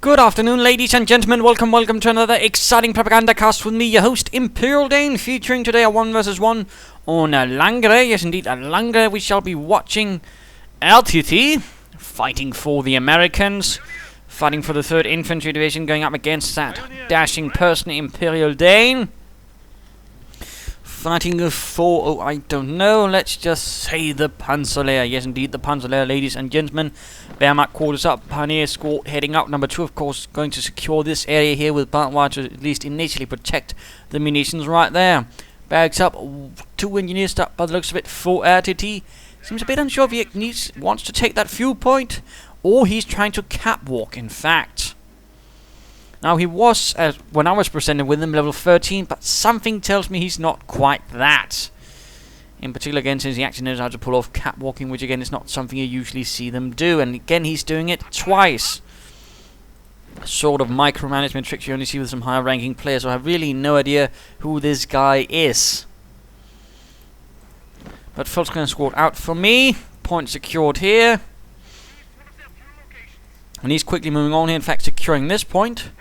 Good afternoon, ladies and gentlemen. Welcome to another exciting Propagandacast with me, your host, ImperialDane, featuring today a 1 vs 1 on Langres. Yes, indeed, at Langres we shall be watching Ertytyyy fighting for the Americans, fighting for the 3rd Infantry Division, going up against that dashing person, ImperialDane. Fighting for, I don't know, let's just say the Panzer Lehr. Yes, indeed, the Panzer Lehr, ladies and gentlemen. Wehrmacht quarters up, Pioneer Squad heading up. Number 2, of course, going to secure this area here with barbed wire to at least initially protect the munitions right there. Barracks up, 2 engineers stuck by the looks of it for Ertytyyy. Seems a bit unsure if he wants to take that fuel point, or he's trying to catwalk, in fact. Now, he was, when I was presented with him, level 13, but something tells me he's not quite that. In particular, again, since he actually knows how to pull off catwalking, which, again, is not something you usually see them do. And, again, he's doing it twice. Sort of micromanagement tricks you only see with some higher-ranking players, so I have really no idea who this guy is. But Volkswagen squad out for me. Point secured here. And he's quickly moving on here, in fact, securing this point.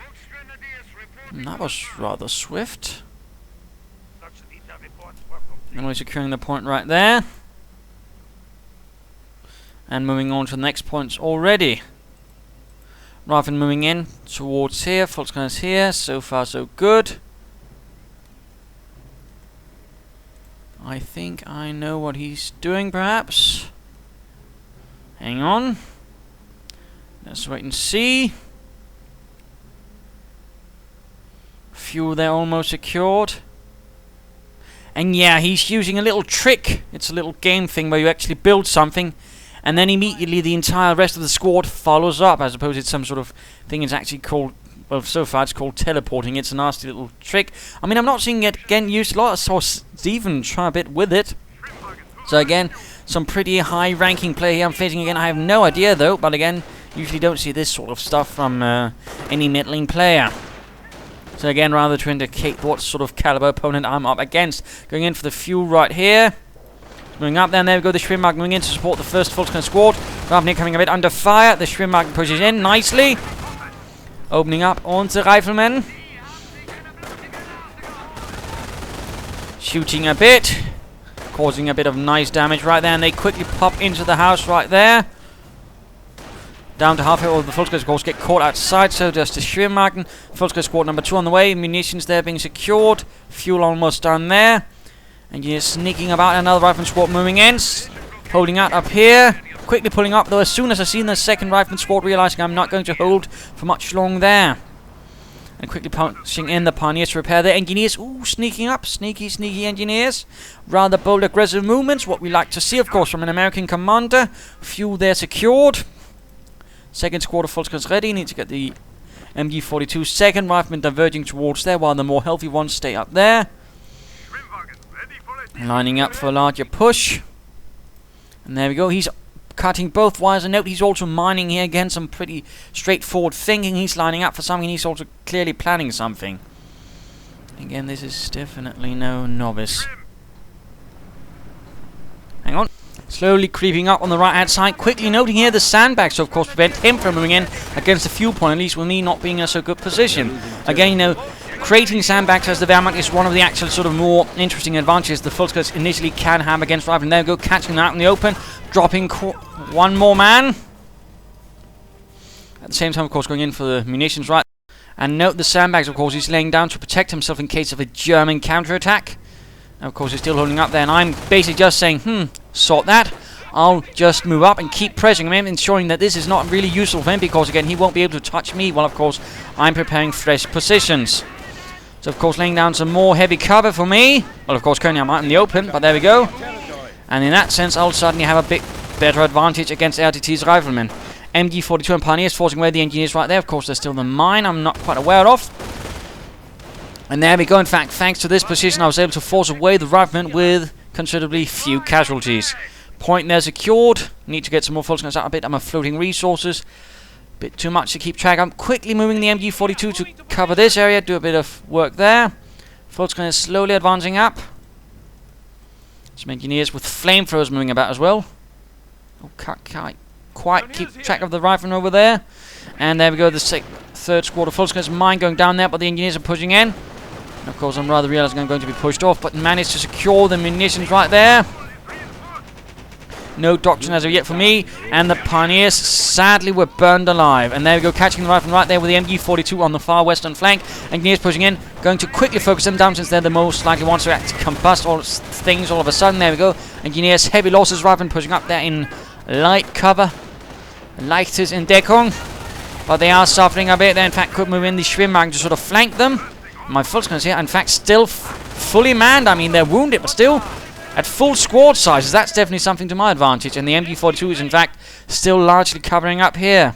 And that was rather swift. And we're securing the point right there. And moving on to the next points already. Rifleman moving in towards here. Volkswagen's here. So far, so good. I think I know what he's doing, perhaps. Hang on. Let's wait and see. Fuel there almost secured. And yeah, he's using a little trick. It's a little game thing where you actually build something and then immediately the entire rest of the squad follows up. I suppose it's some sort of thing. It's actually called, well, so far it's called teleporting. It's a nasty little trick. I mean, I'm not seeing it again used a lot. I saw Steven try a bit with it. So again, some pretty high ranking player here I'm facing again. I have no idea though, but again, usually don't see this sort of stuff from any middling player. So again, rather to indicate what sort of caliber opponent I'm up against. Going in for the fuel right here. Moving up there, and there we go. The Schwimmwagen moving in to support the 1st Volkswagen squad. Ravnik coming a bit under fire. The Schwimmwagen pushes in nicely. Opening up on the riflemen. Shooting a bit. Causing a bit of nice damage right there. And they quickly pop into the house right there. Down to half here, all the Volkswagen squads get caught outside, so does the Schwimmwagen. Volkswagen squad number 2 on the way, munitions there being secured, fuel almost done there. And you're sneaking about, another rifleman squad moving in, holding out up here, quickly pulling up though as soon as I seen the 2nd rifleman squad, realizing I'm not going to hold for much long there. And quickly punching in the Pioneers to repair their engineers. Ooh, sneaking up, sneaky engineers. Rather bold, aggressive movements, what we like to see, of course, from an American commander. Fuel there secured. 2nd squad of Volkswagen's ready. Need to get the MG42 2nd rifleman diverging towards there, while the more healthy ones stay up there. Lining up for a larger push. And there we go. He's cutting both wires. And note he's also mining here again. Some pretty straightforward thinking. He's lining up for something. He's also clearly planning something. Again, this is definitely no novice. Hang on. Slowly creeping up on the right hand side, quickly noting here the sandbags to of course prevent him from moving in against the fuel point, at least with me not being in a so good position. Again, you know, creating sandbags as the Wehrmacht is one of the actual sort of more interesting advantages the Volkswagen initially can have against riflemen. There we go, catching them out in the open, dropping one more man. At the same time, of course, going in for the munitions right. And note the sandbags, of course, he's laying down to protect himself in case of a German counterattack. Now, of course, he's still holding up there, and I'm basically just saying, sort that. I'll just move up and keep pressing him, ensuring that this is not really useful for him, because, again, he won't be able to touch me while, of course, I'm preparing fresh positions. So, of course, laying down some more heavy cover for me. Well, of course, currently I'm out in the open, but there we go. And in that sense, I'll suddenly have a bit better advantage against Ertyttyy's riflemen. MG42 and Pioneers forcing away the engineers right there. Of course, there's still the mine I'm not quite aware of. And there we go. In fact, thanks to this position, I was able to force away the riflemen with considerably few casualties. Point there secured. Need to get some more Volkswagens out a bit. I'm floating resources. Bit too much to keep track. I'm quickly moving the MG42 to cover this area. Do a bit of work there. Volkswagen is slowly advancing up. Some engineers with flamethrowers moving about as well. Oh, quite keep track of the riflemen over there. And there we go, the third squad of full-scale mine going down there, but the engineers are pushing in. And of course, I'm rather realizing I'm going to be pushed off, but managed to secure the munitions right there. No doctrine as of yet for me, and the pioneers sadly were burned alive. And there we go, catching the rifleman right there with the MG42 on the far western flank. Engineers pushing in, going to quickly focus them down since they're the most likely ones to actually combust all things all of a sudden. There we go, engineers, heavy losses, riflemen pushing up there in light cover. Leichtes in Deckung, but they are suffering a bit. They in fact could move in the Schwimmwagen to sort of flank them. My Volkskrieger here, in fact, still fully manned. I mean, they're wounded, but still at full squad sizes. That's definitely something to my advantage. And the MG42 is in fact still largely covering up here.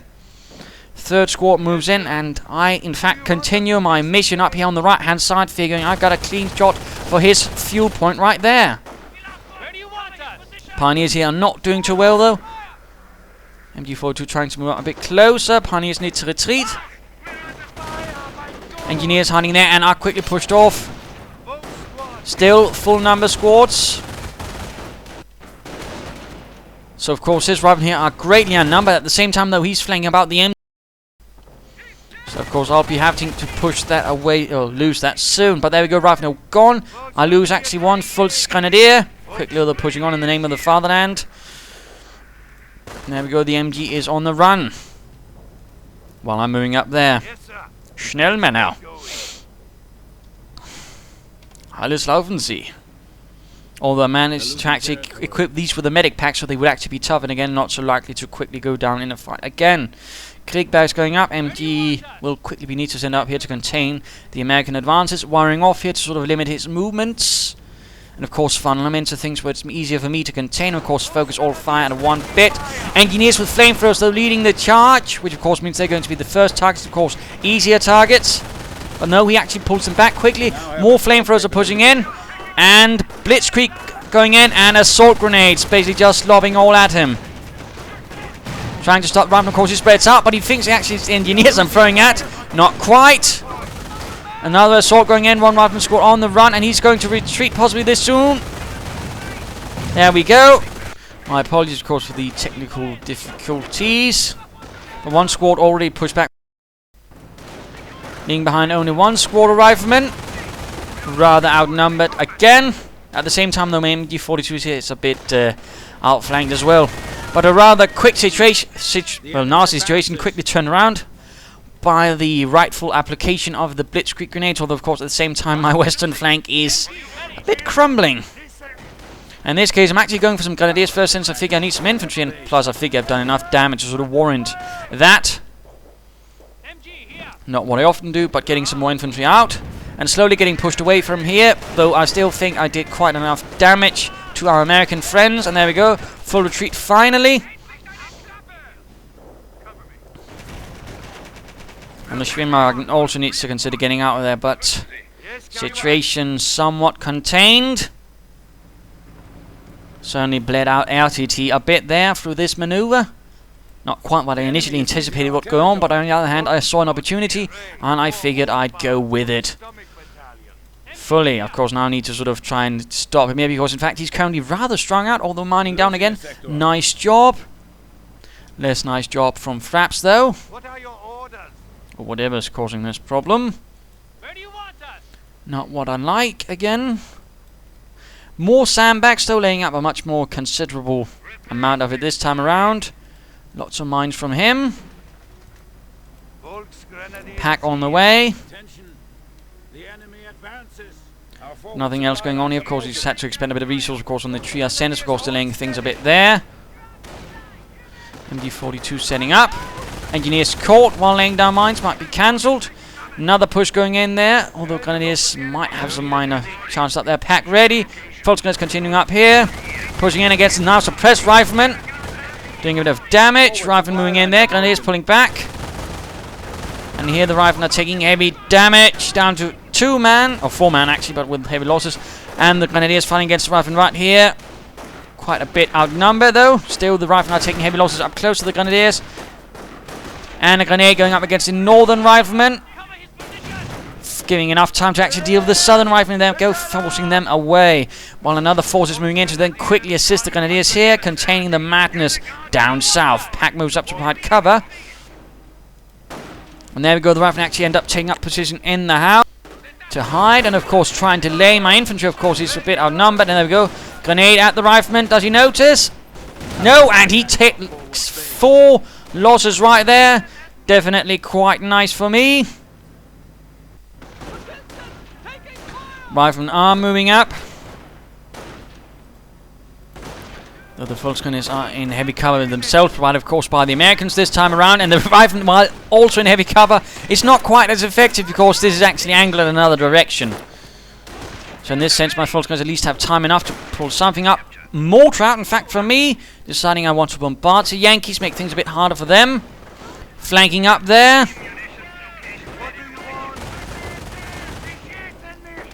Third squad moves in, and I in fact continue my mission up here on the right hand side, figuring I've got a clean shot for his fuel point right there. Pioneers here are not doing too well though. MG42 trying to move up a bit closer. Pioneers need to retreat. Engineers hiding there and are quickly pushed off. Still full number squads. So of course his riflemen here are greatly outnumbered. At the same time though, he's flanking about the M. So of course I'll be having to push that away or lose that soon. But there we go, rifleman gone. I lose actually one full grenadier. Quickly they're pushing on in the name of the fatherland. There we go, the MG is on the run. While I'm moving up there. Schnell, Männer. Alles laufen Sie. Although I managed to actually equip these with a medic pack so they would actually be tough and again not so likely to quickly go down in a fight again. Kriegberg's going up. MG will quickly be needed to send up here to contain the American advances. Wiring off here to sort of limit his movements. And of course funnel them into things where it's easier for me to contain. Of course focus all fire at one bit. Engineers with flamethrowers though leading the charge, which of course means they're going to be the first targets. Of course easier targets. But no, he actually pulls them back quickly. More flamethrowers are pushing in. And Blitzkrieg going in, and assault grenades basically just lobbing all at him. Trying to stop rifleman, of course he spreads out, but he thinks actually it's the engineers I'm throwing at. Not quite. Another assault going in, one rifleman squad on the run, and he's going to retreat possibly this soon. There we go. My apologies, of course, for the technical difficulties. But one squad already pushed back. Leaving behind only one squad of riflemen. Rather outnumbered again. At the same time, though, my MG42 is here. It's a bit outflanked as well. But a rather quick nasty situation quickly turned around by the rightful application of the Blitzkrieg grenades, although of course at the same time my western flank is a bit crumbling. In this case I'm actually going for some grenadiers first, since I figure I need some infantry, and plus I figure I've done enough damage to sort of warrant that. Not what I often do, but getting some more infantry out and slowly getting pushed away from here, though I still think I did quite enough damage to our American friends. And there we go, full retreat finally. And the Schwimmwagen also needs to consider getting out of there, but situation somewhat contained. Certainly bled out Ertytyyy a bit there through this maneuver. Not quite what I initially anticipated what go on, but on the other hand I saw an opportunity and I figured I'd go with it. Fully, of course, now I need to sort of try and stop him here, because in fact he's currently rather strung out, although mining down again. Nice job. Less nice job from Fraps though. What are your orders? Or whatever's causing this problem. Where do you want us? Not what I like again. More sandbags though, laying up a much more considerable amount of it this time around. Lots of mines from him. Pack on the way. Nothing else going on here. Of course, he's had to expend a bit of resource, of course, on the tree ascenders, of course, delaying things a bit there. MG42 setting up. Engineers caught while laying down mines, might be cancelled. Another push going in there, although Grenadiers might have some minor chance up there. Pack ready. Volkskrieger continuing up here. Pushing in against the now suppressed riflemen. Doing a bit of damage. Riflemen moving in there. Grenadiers pulling back. And here the riflemen are taking heavy damage. Down to 2 man, or 4 man actually, but with heavy losses. And the Grenadiers fighting against the riflemen right here. Quite a bit outnumbered though. Still the riflemen are taking heavy losses up close to the Grenadiers. And a grenade going up against the northern riflemen. giving enough time to actually deal with the southern riflemen. There go, forcing them away, while another force is moving in to then quickly assist the Grenadiers here, containing the madness down south. Pack moves up to provide cover. And there we go, the riflemen actually end up taking up position in the house to hide, and of course try and delay. My infantry, of course, is a bit outnumbered, and there we go. Grenade at the rifleman. Does he notice? No, and he takes 4 losses right there. Definitely quite nice for me. Riflemen are moving up. Though the Volksgrenadiers are in heavy cover themselves, provided of course by the Americans this time around. And the riflemen, while also in heavy cover, is not quite as effective because this is actually angled in another direction. So in this sense, my Volksgrenadiers at least have time enough to pull something up. Mortar out, in fact, for me. Deciding I want to bombard the Yankees, make things a bit harder for them. Flanking up there.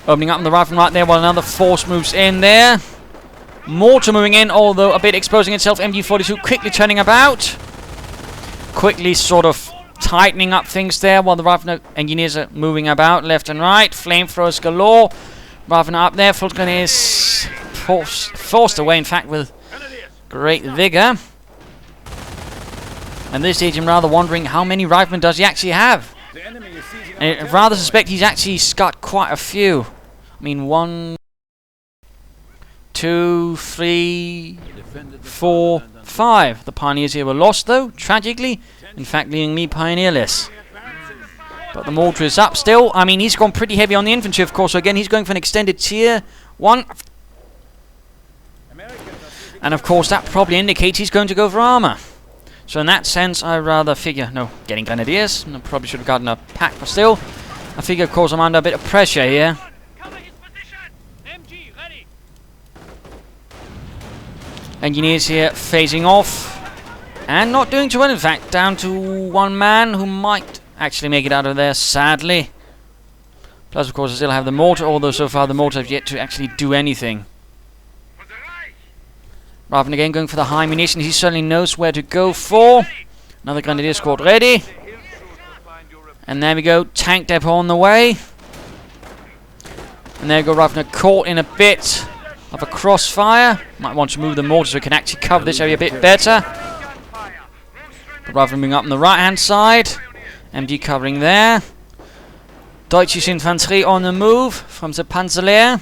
Opening up on the rifleman right there while another force moves in there. Mortar moving in, although a bit exposing itself. MG42 quickly turning about. Quickly sort of tightening up things there while the rifleman engineers are moving about left and right. Flamethrowers galore. Rifleman up there. Volksgrenadiers forced away, in fact, with great vigor. And this stage I'm rather wondering how many riflemen does he actually have. And I rather suspect he's actually got quite a few. I mean, 1, 2, 3, 4, 5. The pioneers here were lost, though, tragically. In fact, leaving me pioneerless. But the mortar is up still. I mean, he's gone pretty heavy on the infantry, of course. So again, he's going for an extended tier 1. And of course, that probably indicates he's going to go for armor. So in that sense, I rather figure, no, getting Grenadiers. I probably should have gotten a pack, but still, I figure, of course, I'm under a bit of pressure here. Cover his position. MG ready. Engineers here phasing off. And not doing too well, in fact. Down to 1 man who might actually make it out of there, sadly. Plus, of course, I still have the mortar, although so far the mortar has yet to actually do anything. Rather than again going for the high munition, he certainly knows where to go for. Another Grenadier squad ready. And there we go, tank depot on the way. And there we go, Rifleman caught in a bit of a crossfire. Might want to move the mortar so we can actually cover this area a bit better. The Rifleman moving up on the right hand side. MD covering there. Deutsche Infanterie on the move from the Panzer Lehr.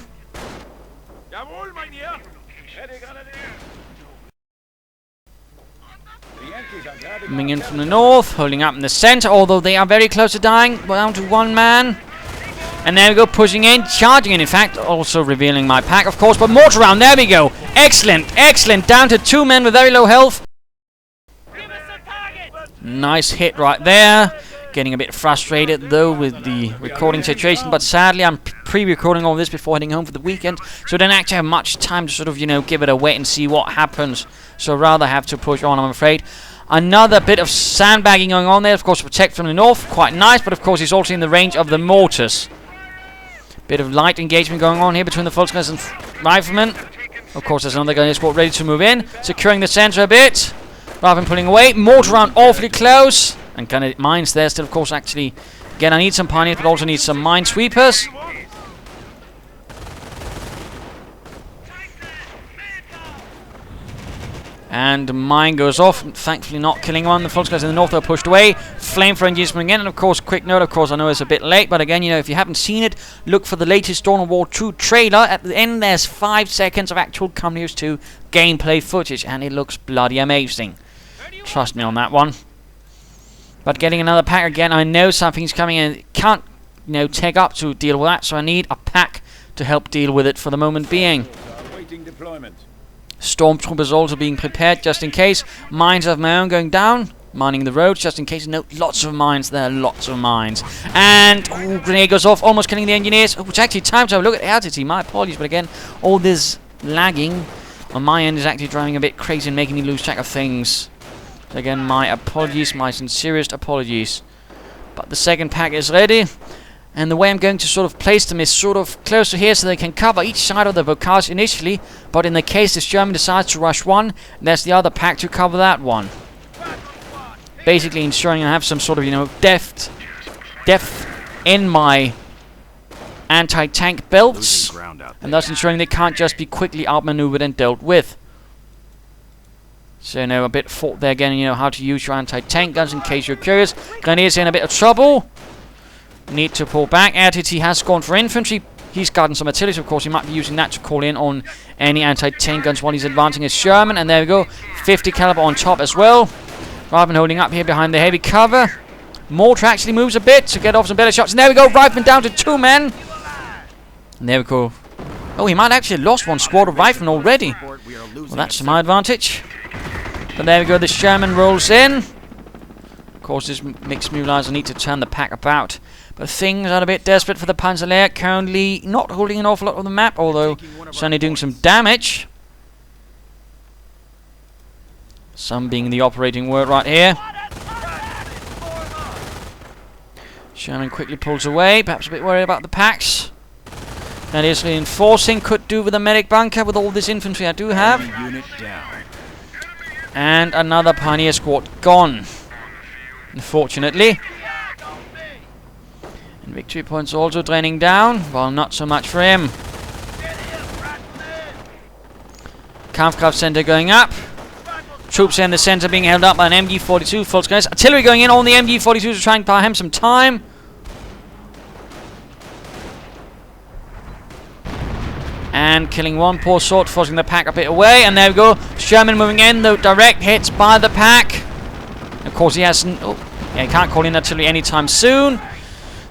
Coming in from the north, holding up in the center, although they are very close to dying. We're down to 1 man. And there we go, pushing in, charging in fact, also revealing my pack, of course, but mortar round, there we go. Excellent, excellent, down to 2 men with very low health. Nice hit right there. Getting a bit frustrated, though, with the recording situation, but sadly, I'm pre-recording all this before heading home for the weekend, so I don't actually have much time to sort of, give it a wait and see what happens. So rather have to push on, I'm afraid. Another bit of sandbagging going on there, of course, protect from the north, quite nice, but of course he's also in the range of the mortars. Bit of light engagement going on here between the Volksgrenadiers and riflemen. Of course, there's another Grenadier squad ready to move in, securing the center a bit. Rather than pulling away, mortar round awfully close. And mines there still, of course, actually. Again, I need some pioneers, but also need some minesweepers. And mine goes off, thankfully not killing one. The Volksgrenadiers in the north are pushed away. Flamethrower engagement again, and of course, quick note, of course, I know it's a bit late, but again, if you haven't seen it, look for the latest Dawn of War 2 trailer. At the end, there's 5 seconds of actual Company 2 gameplay footage, and it looks bloody amazing. Trust me on that one. But getting another pack again, I know something's coming and it can't, take up to deal with that, so I need a pack to help deal with it for the moment being. Stormtroopers also being prepared just in case. Mines of my own going down, mining the roads just in case. No, lots of mines there, lots of mines. And grenade goes off, almost killing the engineers. Which actually time to have a look at Ertytyyy. My apologies, but again, all this lagging on my end is actually driving a bit crazy and making me lose track of things. So again, my apologies, my sincerest apologies. But the second pack is ready. And the way I'm going to sort of place them is sort of close to here so they can cover each side of the bocage initially. But in the case this German decides to rush one, there's the other pack to cover that one. Basically ensuring I have some sort of, depth in my anti-tank belts, and thus ensuring they can't just be quickly outmaneuvered and dealt with. So, a bit thought there again, how to use your anti-tank guns in case you're curious. Grenadiers in a bit of trouble. Need to pull back. Ertytyyy has gone for infantry. He's guarding some artillery, so of course he might be using that to call in on any anti-tank guns while he's advancing his Sherman. And there we go, 50 caliber on top as well. Rifleman holding up here behind the heavy cover. Mortar actually moves a bit to get off some better shots. And there we go, Rifleman down to 2 men. And there we go. Oh, he might actually have lost one squad of Riflemen already. Well, that's to my advantage. But there we go, the Sherman rolls in. Of course, this mixed mutilaries will need to turn the pack about. But things are a bit desperate for the Panzer Lehr. Currently not holding an awful lot of the map, although certainly doing some damage. Some being the operating word right here. Sherman quickly pulls away, perhaps a bit worried about the packs. That is reinforcing, could do with a medic bunker with all this infantry I do have. And another Pioneer squad gone, unfortunately. And victory points also draining down. Well, not so much for him. Kampfkraft center going up. Troops in the center being held up by an MG42. Full scale. Artillery going in on the MG42s to try and buy him some time. And killing one poor sort, forcing the pack a bit away. And there we go. Sherman moving in, though direct hits by the pack. Of course, he hasn't. Oh, yeah, he can't call in artillery anytime soon.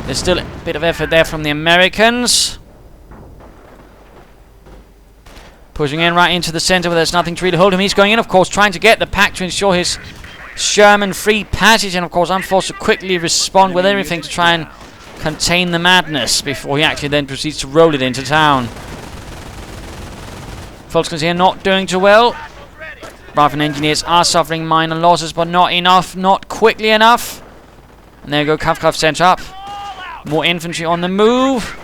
There's still a bit of effort there from the Americans. Pushing in right into the center where there's nothing to really hold him. He's going in, of course, trying to get the pack to ensure his Sherman free passage. And, of course, I'm forced to quickly respond with everything to try and contain the madness before he actually then proceeds to roll it into town. Volkskriegs here not doing too well. Rifleman engineers are suffering minor losses, but not enough, not quickly enough. And there you go, Kampfkraft sent up. More infantry on the move.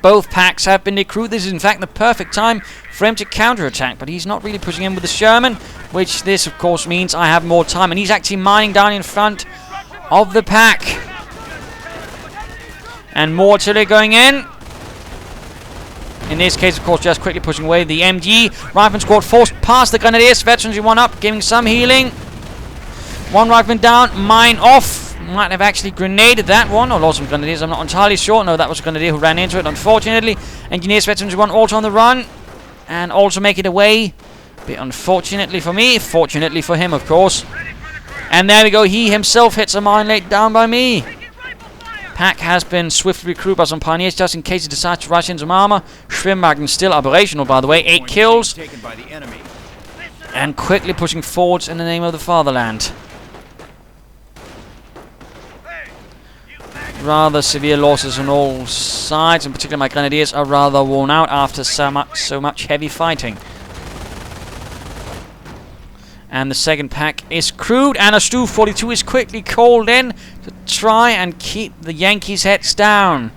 Both packs have been recruited. This is in fact the perfect time for him to counterattack, but he's not really pushing in with the Sherman, which this of course means I have more time, and he's actually mining down in front of the pack. And more artillery going in. In this case, of course, just quickly pushing away the MG. Rifleman squad forced past the Grenadiers. Veterans one up, giving some healing. One Rifleman down, mine off. Might have actually grenaded that one, or lost some Grenadiers, I'm not entirely sure. No, that was a Grenadier who ran into it, unfortunately. Engineers, Veterans one also on the run. And also make it away. A bit unfortunately for me, fortunately for him, of course. And there we go, he himself hits a mine laid down by me. Pack has been swiftly recruited by some Pioneers just in case he decides to rush into some armor. Schwimmwagen still operational, by the way. 8 kills. And quickly pushing forwards in the name of the fatherland. Rather severe losses on all sides. In particular, my Grenadiers are rather worn out after so much heavy fighting. And the second pack is crewed, and a Stu 42 is quickly called in to try and keep the Yankees' heads down.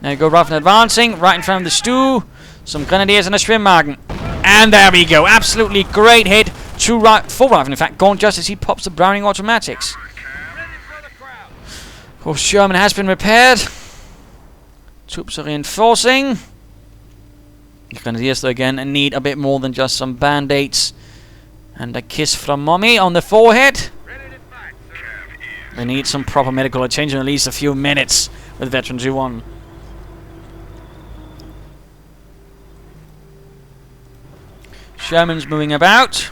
There you go, Rifleman advancing, right in front of the Stu. Some Grenadiers and a Schwimmwagen. And there we go, absolutely great hit. Full Rifleman, in fact, gone just as he pops the Browning automatics. Of course, Sherman has been repaired. Troops are reinforcing. The Grenadiers, though, again, need a bit more than just some band-aids and a kiss from mommy on the forehead. They need some proper medical attention, at least a few minutes with Veterans who won. Sherman's moving about.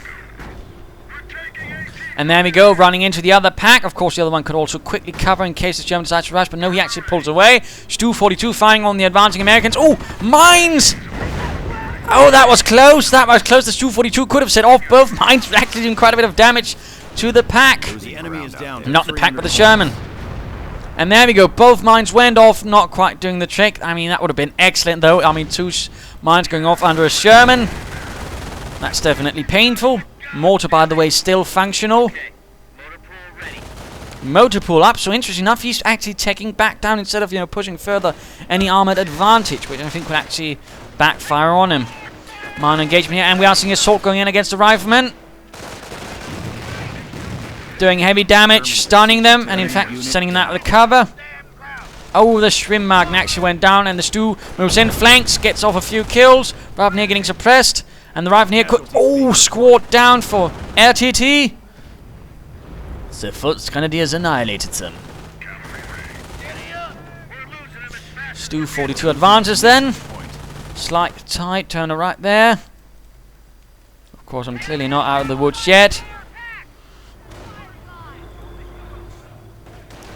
And there we go, running into the other pack. Of course, the other one could also quickly cover in case the German decides to rush, but no, he actually pulls away. Stu 42 firing on the advancing Americans. Oh, mines! Oh, that was close. That was close. The Stu 42 could have set off both mines, actually doing quite a bit of damage to the pack. Not the pack, but the Sherman. And there we go. Both mines went off, not quite doing the trick. I mean, that would have been excellent, though. I mean, 2 mines going off under a Sherman. That's definitely painful. Mortar, by the way, still functional. Motor pool up. So interesting enough, he's actually taking back down instead of, pushing further any armored advantage, which I think would actually backfire on him. Minor engagement here, and we are seeing assault going in against the Riflemen. Doing heavy damage, stunning them, and in fact sending them out of the cover. Oh, the Schwimmwagen actually went down, and the Stu moves in, flanks, gets off a few kills. Rifleneer getting suppressed, and the Rifleneer could... Oh, squad down for Ertytyyy. The Panzergrenadiers annihilated them. Stu 42 advances then. Slight tight turner right there. Of course, I'm clearly not out of the woods yet.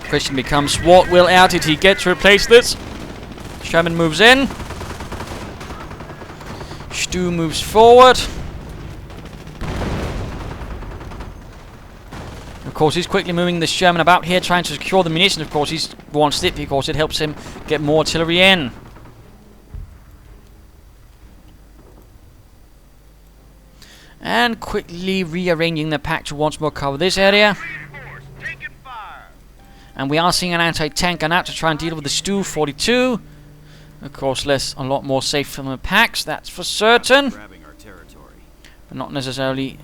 Question becomes, what will Ertytyyy get to replace this? Sherman moves in. Stu moves forward. Of course, he's quickly moving the Sherman about here, trying to secure the munitions. Of course, he wants it because it helps him get more artillery in. And quickly rearranging the pack to once more cover this area. And we are seeing an anti-tank gun out to try and deal with the Stu 42. Of course, a lot more safe from the packs, that's for certain. But not necessarily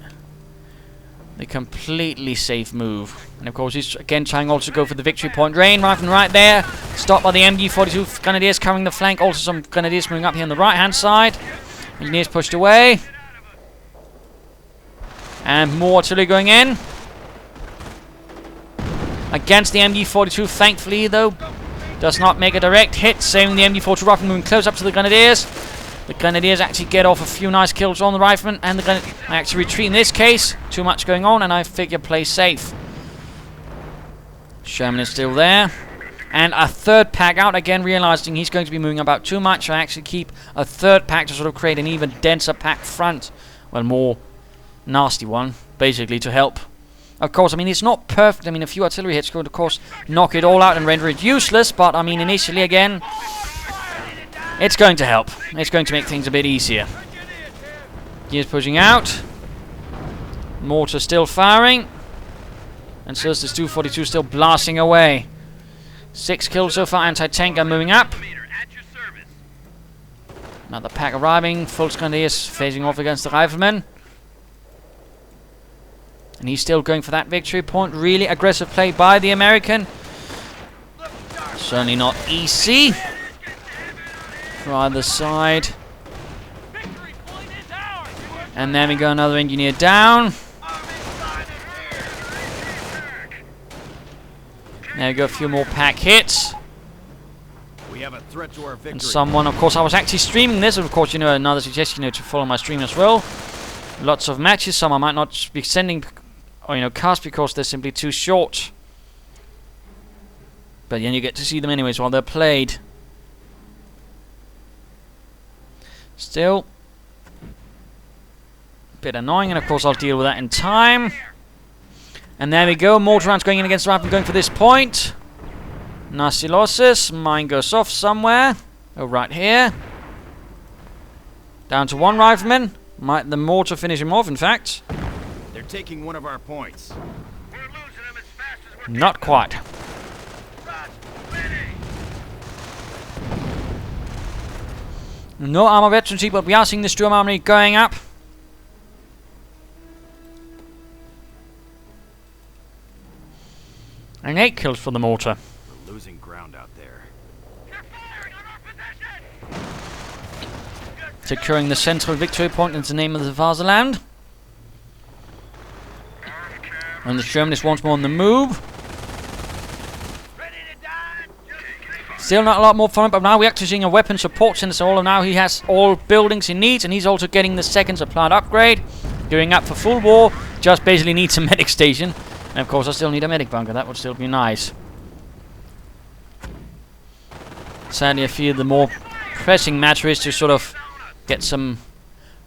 the completely safe move. And of course, he's again trying also to go for the victory point. Rain rifle right there. Stopped by the MG-42 Grenadiers covering the flank. Also some Grenadiers moving up here on the right-hand side. Engineers pushed away. And more artillery going in. Against the MG-42, thankfully, though, does not make a direct hit, saving the MG-42 rifle moving close up to the Grenadiers. The Grenadiers actually get off a few nice kills on the riflemen, and the Grenadiers actually retreat in this case. Too much going on, and I figure play safe. Sherman is still there. And a third pack out, again realizing he's going to be moving about too much. I actually keep a third pack to sort of create an even denser pack front. Well, more nasty one, basically, to help. Of course, I mean, it's not perfect. I mean, a few artillery hits could, of course, knock it all out and render it useless. But, I mean, initially, again, it's going to help. It's going to make things a bit easier. Gears pushing out. Mortar still firing. And so is the Stu 42 still blasting away. 6 kills so far. Anti-tank gun moving up. Another pack arriving. Full Grenadiers facing off against the riflemen. And he's still going for that victory point. Really aggressive play by the American. Certainly not easy. For either side. And then we go another engineer down. There we go, a few more pack hits. We have a threat to our victory. And someone, of course, I was actually streaming this. Of course, another suggestion, to follow my stream as well. Lots of matches. Some I might not be sending, or cast because they're simply too short. But then you get to see them anyways while they're played. Still a bit annoying, and of course I'll deal with that in time. And there we go, mortar rounds going in against the rifle, going for this point. Nasty losses. Mine goes off somewhere. Oh, right here. Down to one rifleman. Might the mortar finish him off, in fact? They're taking one of our points. We're losing them as fast as we're Not quite. No armor veterancy, but we are seeing the Sturm Army going up. And 8 kills for the mortar. We're losing ground out there. They're firing on our position! Securing the central victory point in the name of the Fatherland. And the Sherman is once more on the move. Ready to die? Still not a lot more fun, but now we're actually seeing a weapon support center. So all of now he has all buildings he needs, and he's also getting the second supplied upgrade. Gearing up for full war. Just basically needs a medic station. And of course I still need a medic bunker. That would still be nice. Sadly, I feel the more pressing matter is to sort of get some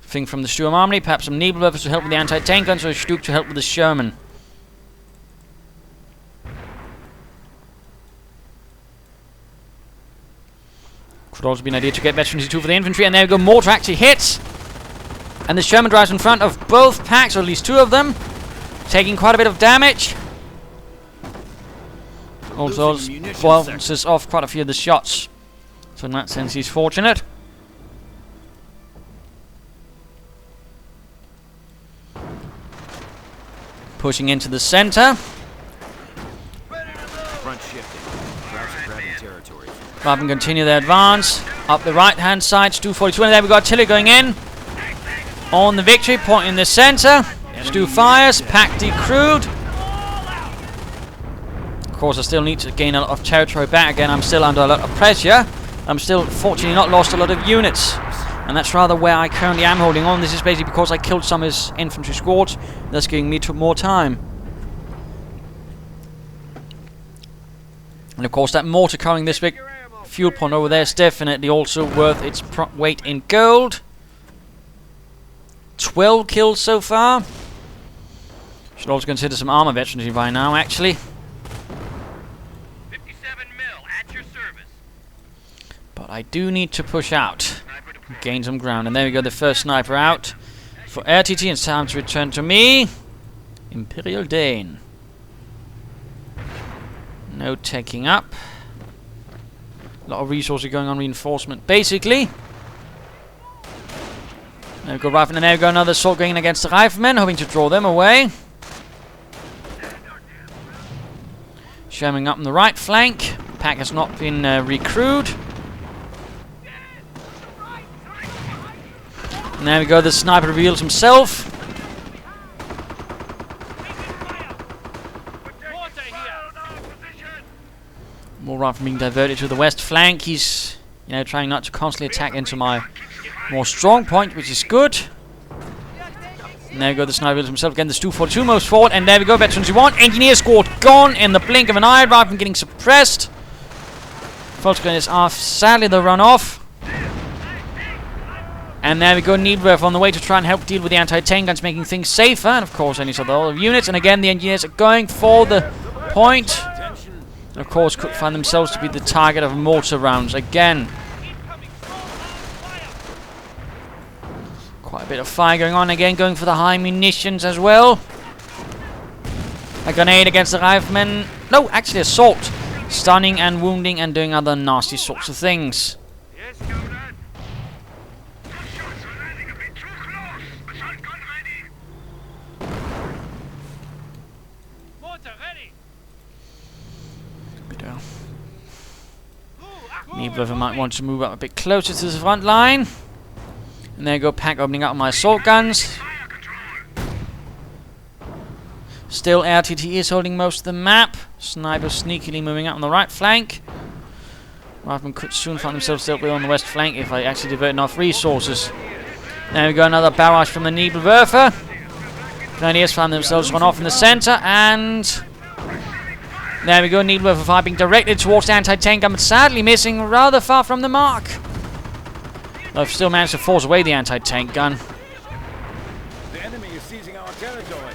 thing from the Sturm Army. Perhaps some Nebelwerfers to help with the anti-tank guns, or a Stuk to help with the Sherman. Could also be an idea to get veterans 2 for the infantry. And there we go, mortar actually hits. And the Sherman drives in front of both packs, or at least 2 of them. Taking quite a bit of damage. Also, bounces off quite a few of the shots. So in that sense, he's fortunate. Pushing into the center. Front shifting. Krauts are grabbing territory. Rather than continue their advance. Up the right-hand side, Stu 42, and there we got artillery going in. On the victory point in the center. Stu fires, pack decrewed. Of course, I still need to gain a lot of territory back again. I'm still under a lot of pressure. I'm still, fortunately, not lost a lot of units. And that's rather where I currently am holding on. This is basically because I killed some of his infantry squads. That's giving me more time. And of course, that mortar covering this big fuel point over there is definitely also worth its weight in gold. 12 kills so far. Should also consider some armor veterancy by now, actually. 57 mil at your service. But I do need to push out. Gain some ground. And there we go, the first sniper out. For Ertytyyy, it's time to return to me. ImperialDane. No taking up. A lot of resources going on reinforcement, basically. There we go, Riflemen, and there we go, another assault going against the Riflemen, hoping to draw them away. Sherming up on the right flank. Pack has not been recruited. And there we go, the sniper reveals himself. More Riflemen being diverted to the west flank. He's, you know, trying not to constantly attack into my more strong point, which is good. And there we go, the sniper himself again, the Stu 42 moves forward, and there we go, veterans you want. Engineer squad gone in the blink of an eye, Riflemen getting suppressed. Panzergrenadiers are sadly the run off. And there we go, Nebelwerfer on the way to try and help deal with the anti-tank guns, making things safer, and of course any sort of other units. And again, the engineers are going for the point. And of course, could find themselves to be the target of mortar rounds again. Quite a bit of fire going on again, going for the high munitions as well. A grenade against the Riflemen. No, actually assault. Stunning and wounding and doing other nasty sorts of things. Yes, Commandant. The shots are landing a bit too close. Assault gun ready. Mortar ready. Nebelwerfer might want to move up a bit closer to the front line. And there you go, Pack opening up my assault guns. Still, Ertytyyy is holding most of the map. Sniper sneakily moving up on the right flank. Riflemen could soon find themselves dealt with on the west flank if I actually divert enough resources. There we go, another barrage from the Nebelwerfer. Grenadiers find themselves run off in the center, and there we go, Nebelwerfer fire being directed towards the anti-tank gun, but sadly missing rather far from the mark. I've still managed to force away the anti-tank gun. The enemy is seizing our territory.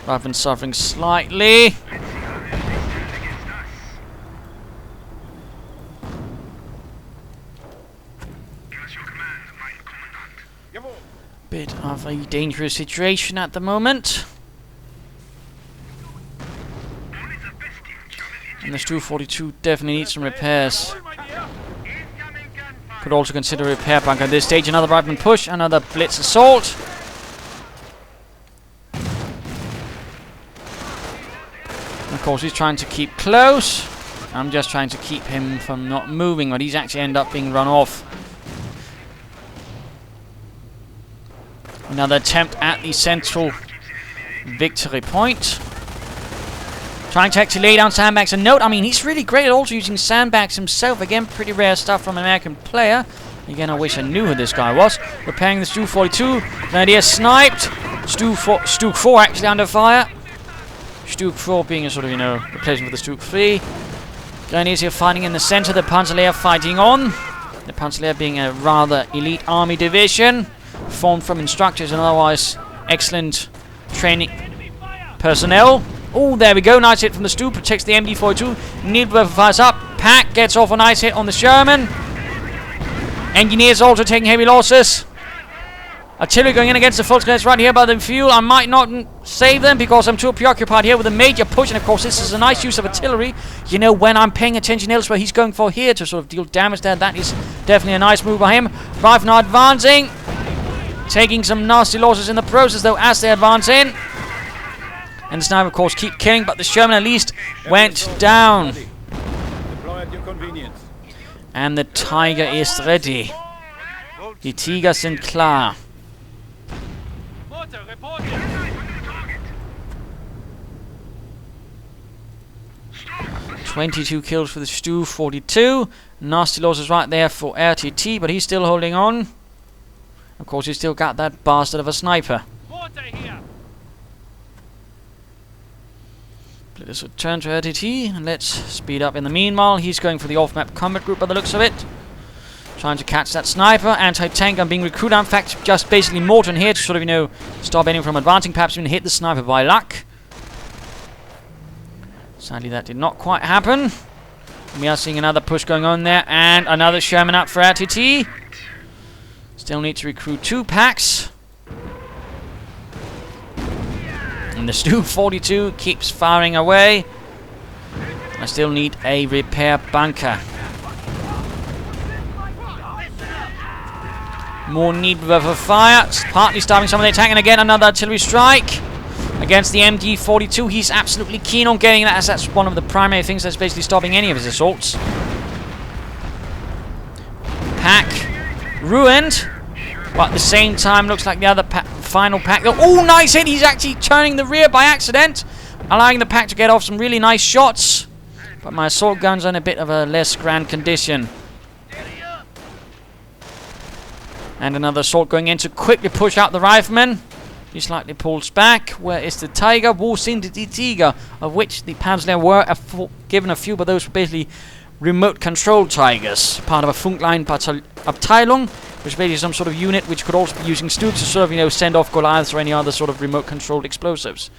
Riflemen suffering slightly. Bit of a dangerous situation at the moment. And this 242 definitely needs some repairs. Could also consider a repair bunker at this stage. Another Rifleman push, another blitz assault. And of course, he's trying to keep close. I'm just trying to keep him from not moving, but he's actually ended up being run off. Another attempt at the central victory point. Trying to actually lay down sandbags. And note, I mean, he's really great at also using sandbags himself. Again, pretty rare stuff from an American player. Again, I wish I knew who this guy was. Repairing the Stu 42. Grenadier sniped. Stu 4 actually under fire. Stu 4 being a sort of, you know, replacement for the Stu 3. Grenadiers here fighting in the center. The Panzer Lehr fighting on. The Panzer Lehr being a rather elite army division, formed from instructors and otherwise excellent training personnel. Oh, there we go. Nice hit from the Stu. Protects the MD-42. Nebelwerfer fires up. Pack gets off a nice hit on the Sherman. Engineers also taking heavy losses. Artillery going in against the Volksgrenadiers right here by the fuel. I might not save them because I'm too preoccupied here with a major push. And of course, this is a nice use of artillery. You know, when I'm paying attention elsewhere, he's going for here to sort of deal damage there. That is definitely a nice move by him. Riflemen are advancing. Taking some nasty losses in the process, though, as they advance in. And the sniper, of course, keep killing, but the Sherman at least went down. Deploy at your convenience. And the Tiger is ready. Die Tiger sind klar. 22 kills for the Stu, 42. Nasty losses right there for Ertytyyy, but he's still holding on. Of course, he's still got that bastard of a sniper. Let us return to Ertytyyy, and let's speed up. In the meanwhile, he's going for the off-map combat group by the looks of it. Trying to catch that sniper. Anti-tank, I'm being recruited. In fact, just basically Morton here to sort of, you know, stop anyone from advancing. Perhaps even hit the sniper by luck. Sadly, that did not quite happen. We are seeing another push going on there, and another Sherman up for Ertytyyy. Still need to recruit 2 packs. And the Stu 42 keeps firing away. I still need a repair bunker. More need for fire. It's partly starving some of the attack, and again another artillery strike against the MG42. He's absolutely keen on getting that, as that's one of the primary things that's basically stopping any of his assaults. Pack ruined, but at the same time looks like the other final pack. Oh, nice hit! He's actually turning the rear by accident, allowing the pack to get off some really nice shots. But my assault gun's in a bit of a less grand condition. And another assault going in to quickly push out the rifleman. He slightly pulls back. Where is the Tiger? Wo sind die Tiger? Of which the Panzer Lehr were given a few, but those were basically remote control Tigers. Part of a Funkline-Abteilung, which is basically some sort of unit which could also be using Stooks to sort of, you know, send off Goliaths or any other sort of remote controlled explosives.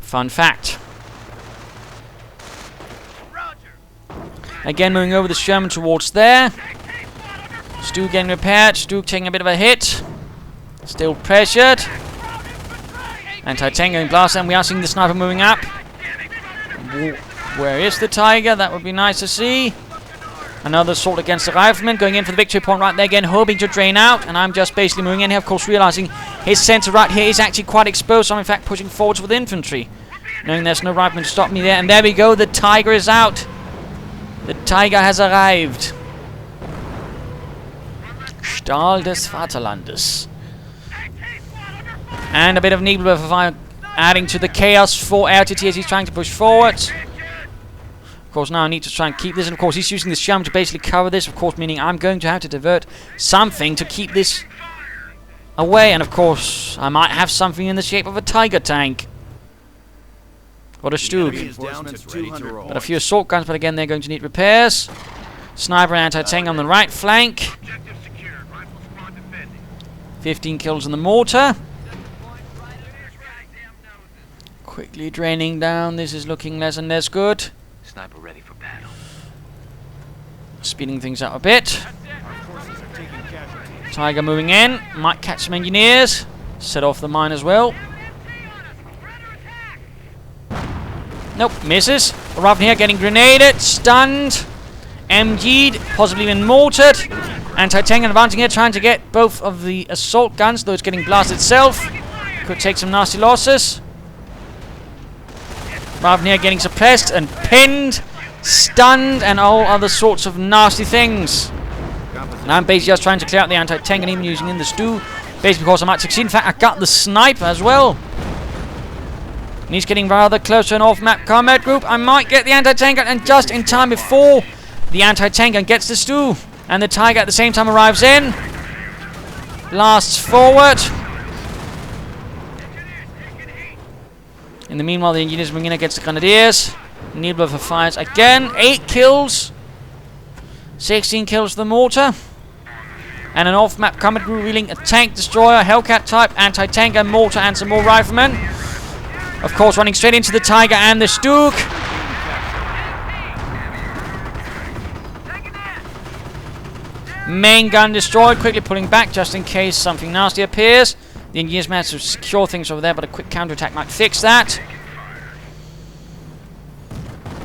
Fun fact. Again, moving over the Sherman towards there. Stu getting repaired. Stu taking a bit of a hit. Still pressured. Anti-tank going blast, and we are seeing the sniper moving up. Where is the Tiger? That would be nice to see. Another assault against the rifleman, going in for the victory point right there again, hoping to drain out. And I'm just basically moving in here, of course, realizing his center right here is actually quite exposed. So I'm in fact pushing forwards with infantry, knowing there's no rifleman to stop me there. And there we go, the Tiger is out. The Tiger has arrived. Stahl des Vaterlandes. And a bit of Nebelwerfer fire adding to the chaos for Ertytyyy as he's trying to push forward. Of course, now I need to try and keep this. And of course, he's using the Sherman to basically cover this. Of course, meaning I'm going to have to divert something to keep this away. And of course, I might have something in the shape of a Tiger tank. Or a Stug. But a few assault guns, but again, they're going to need repairs. Sniper and anti-tank on the right flank. 15 kills in the mortar. Quickly draining down. This is looking less and less good. Sniper ready for battle. Speeding things up a bit. Tiger moving in. Might catch some engineers. Set off the mine as well. Nope, misses. Arriving here, getting grenaded, stunned, MG'd, possibly even mortared. Anti-tank advancing here, trying to get both of the assault guns, though it's getting blasted itself. Could take some nasty losses. Arriving here, getting suppressed and pinned, stunned, and all other sorts of nasty things. And I'm basically just trying to clear out the anti-tank and even using in the Stu, basically because I might succeed. In fact, I got the sniper as well. And he's getting rather close to an off-map combat group. I might get the anti-tank and just in time before the anti-tank gun gets the Stu. And the Tiger at the same time arrives in. Blasts forward. In the meanwhile, the engineers moving in against the Grenadiers. Nebelwerfer fires again. 8 kills. 16 kills for the mortar. And an off-map combat group revealing a tank destroyer, Hellcat type, anti-tank and mortar, and some more riflemen. Of course, running straight into the Tiger and the Stug. Main gun destroyed, quickly pulling back just in case something nasty appears. The engineers managed to secure things over there, but a quick counterattack might fix that.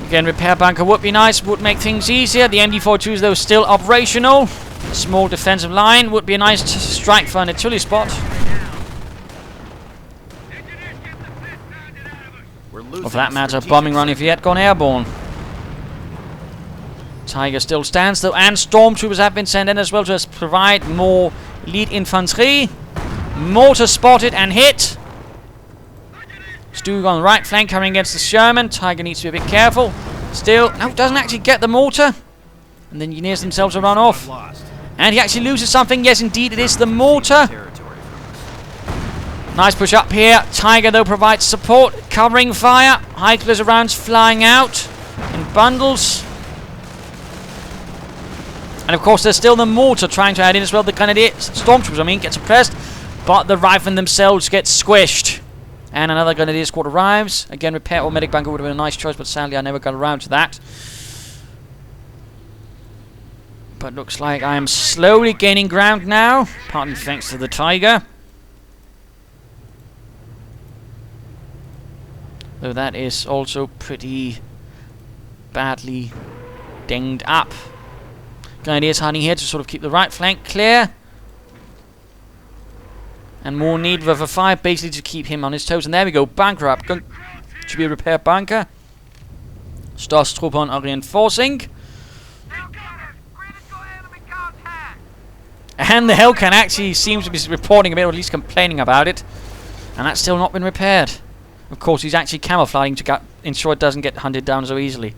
Again, repair bunker would be nice, would make things easier. The MD-42 though still operational. A small defensive line would be a nice strike for an artillery spot. Or for that matter, a bombing run if he had gone airborne. Tiger still stands though, and stormtroopers have been sent in as well to provide more elite infantry. Mortar spotted and hit. Stu on the right flank coming against the Sherman. Tiger needs to be a bit careful. Still, no, doesn't actually get the mortar. And the engineers themselves are run off. And he actually loses something. Yes, indeed, it is the mortar. Nice push up here. Tiger, though, provides support, covering fire. High explosive rounds flying out in bundles. And, of course, there's still the mortar trying to add in as well. The Grenadiers, stormtroopers, I mean, get suppressed. But the riflemen themselves get squished. And another Grenadier squad arrives. Again, repair or medic bunker would have been a nice choice, but sadly I never got around to that. But looks like I am slowly gaining ground now, partly thanks to the Tiger. Though that is also pretty badly dinged up. Grenadiers hiding here to sort of keep the right flank clear. And more need for a fire, basically to keep him on his toes. And there we go, bunker up. Should be a repair bunker. Stas-Truppen are reinforcing. And the Hellcat actually seems to be reporting a bit, or at least complaining about it. And that's still not been repaired. Of course, he's actually camouflaging to ensure it doesn't get hunted down so easily.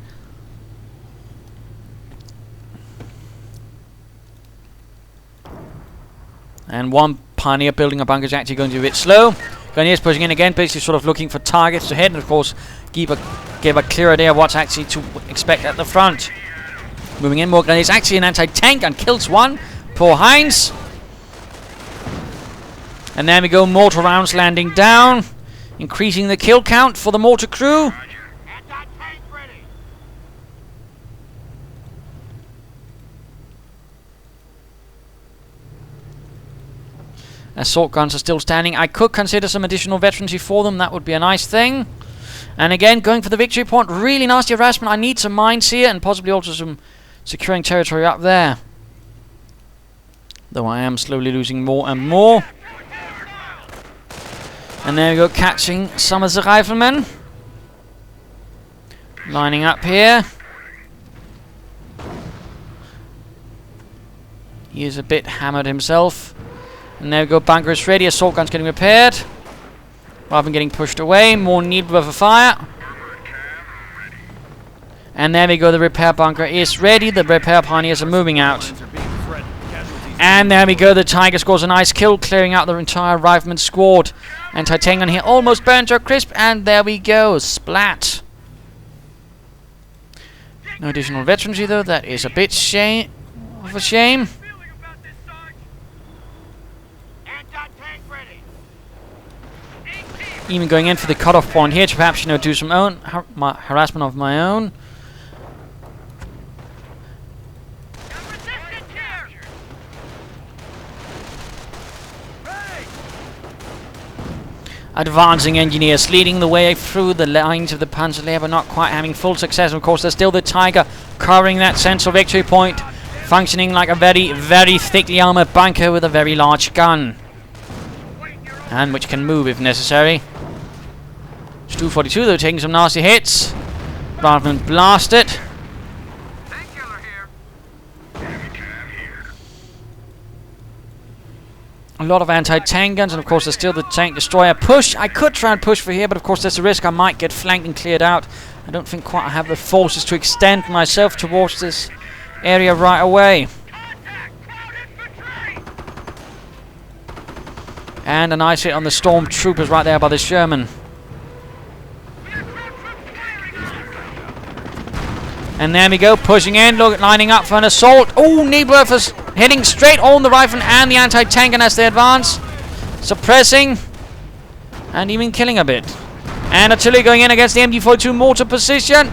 And one Pioneer building a bunker is actually going to be a bit slow. Grenadiers pushing in again, basically sort of looking for targets to hit, and of course give a clear idea of what's actually to expect at the front. Moving in, more Grenadiers. Actually an anti-tank and kills one. Poor Heinz. And there we go, mortar rounds landing down, increasing the kill count for the mortar crew. Assault guns are still standing. I could consider some additional veterancy for them. That would be a nice thing. And again, going for the victory point. Really nasty harassment. I need some mines here and possibly also some securing territory up there. Though I am slowly losing more and more. And there we go, catching some of the riflemen. Lining up here. He is a bit hammered himself. And there we go, bunker is ready, assault gun's getting repaired. Rather than getting pushed away, more need for fire. And there we go, the repair bunker is ready, the repair pioneers are moving out. And there we go, the Tiger scores a nice kill, clearing out the entire rifleman squad. And Titanium here almost burned to a crisp, and there we go, splat. No additional veterancy though, that is a bit of a shame. Even going in for the cutoff point here to perhaps, you know, do some own harassment of my own. Advancing engineers leading the way through the lines of the Panzer Lehr, but not quite having full success. Of course, there's still the Tiger covering that central victory point, functioning like a very, very thickly armored bunker with a very large gun. And which can move if necessary. Stu-42 though taking some nasty hits. Rather than blast it. A lot of anti-tank guns, and of course there's still the tank destroyer push. I could try and push for here, but of course there's a risk I might get flanked and cleared out. I don't think quite I have the forces to extend myself towards this area right away. And a nice hit on the stormtroopers right there by the Sherman. And there we go, pushing in, lining up for an assault. Oh, Needwerfer's hitting straight on the rifle and the anti-tank as they advance. Suppressing. And even killing a bit. And artillery going in against the MG42 mortar position.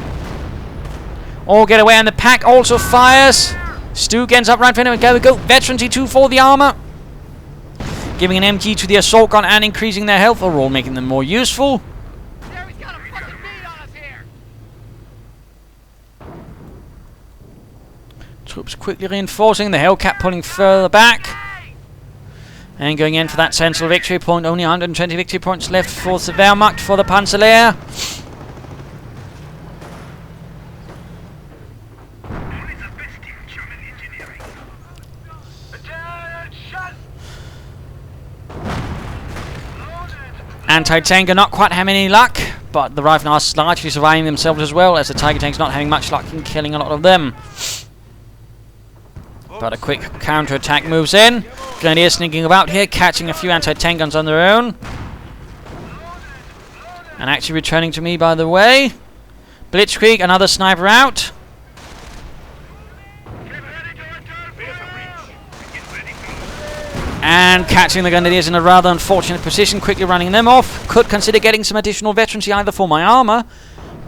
All get away, and the pack also fires. Stu ends up right for him. There we go, veterancy 2 for the armor. Giving an MG to the assault gun and increasing their health overall, making them more useful. Troops quickly reinforcing, the Hellcat pulling further back. And going in for that central victory point. Only 120 victory points left for the Wehrmacht for the Panzer Lehr. Anti-tank are not quite having any luck, but the riflemen are largely surviving themselves as well, as the Tiger tank's not having much luck in killing a lot of them. But a quick counter-attack moves in. Grenadiers sneaking about here, catching a few anti-tank guns on their own. And actually returning to me, by the way. Blitzkrieg, another sniper out. And catching the Grenadiers in a rather unfortunate position, quickly running them off. Could consider getting some additional veterancy either for my armor,